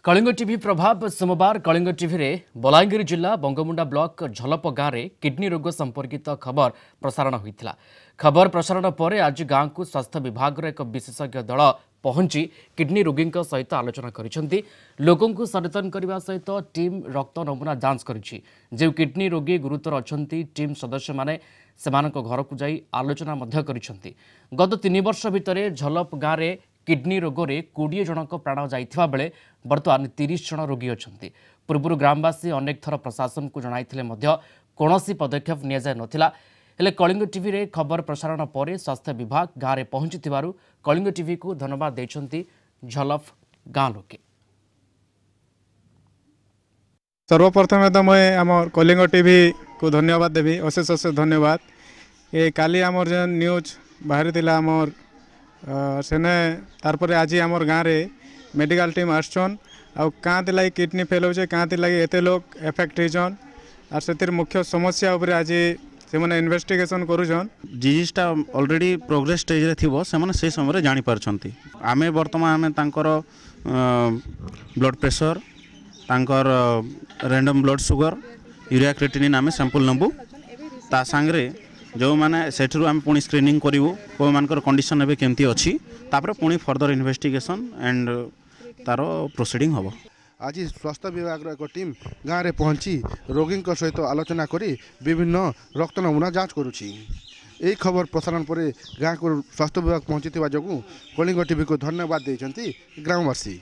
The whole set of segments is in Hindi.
कलिंग टीवी प्रभाव सोमवार कलिंग टीवी रे बलांगीर जिला बंगमुंडा ब्लॉक झलप गाँव में किडनी रोग संपर्कित खबर प्रसारण होता। खबर प्रसारण पर आज गाँव को स्वास्थ्य विभाग एक विशेषज्ञ दल पहुंची किडनी रोगी सहित आलोचना करिसेंती। लोकों को सचेतन करने सहित टीम रक्त नमूना जांच करिछि। जो किडनी रोगी गुरुतर अछंती टीम सदस्य माने सेमानक घर को जाई आलोचना मध्य करिसेंती। गत 3 वर्ष भितर झलप गाँव में किडनी रोग रे 20 जनक प्राण जाइथिबा बेले वर्तमान 30 जन रोगी अछंती। पूर्व ग्रामवासी अनेक थर प्रशासन को जणाइथिले मध्य कोनोसी पदक्षेप निया जाय नथिला। हेले कलिंग टीवी रे खबर प्रसारण पर स्वास्थ्य विभाग गाँव में पहुंचीथिबारु कलिंग टीवी को धन्यवाद देछंती झलफ गाँ लोके। सर्वप्रथम तो मैं आम कलिंग टीवी को धन्यवाद देवी अशेष अशेष धन्यवाद। ये काली आमर जो न्यूज बाहरी थिला आमर सेने तारपर आज आमर गाँव में मेडिकल टीम आसन आँ लगी किडनी फेल होचे कहाँ लगी एते लोग एफेक्ट होचन आर से मुख्य समस्या उपर आज से मैंने इन्वेस्टिगेशन करुछन। डिजीजटा ऑलरेडी प्रोग्रेस स्टेज रे थिबो से माने से समय जानि पारछंती। आमे वर्तमान आमे तांकर ब्लड प्रेशर तांकर random blood sugar urea creatinine आमे सैंपल नबु ता सांगरे जो माने सेठरू आमे पुणी स्क्रीनिंग करिवो को मानकर कंडीशन एबे केमती अछि तापर पुणी further investigation and taro proceeding हबो। आज स्वास्थ्य विभाग एक टीम गाँव में पहुंची रोगी सहित आलोचना करी विभिन्न रक्त नमूना जांच करुछि। यही खबर प्रसारण पर गाँव को स्वास्थ्य विभाग पहुंची जो कलिंग टीवी को धन्यवाद देते ग्रामवासी।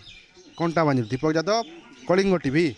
कंटाबानी दीपक यादव, कलिंग टीवी।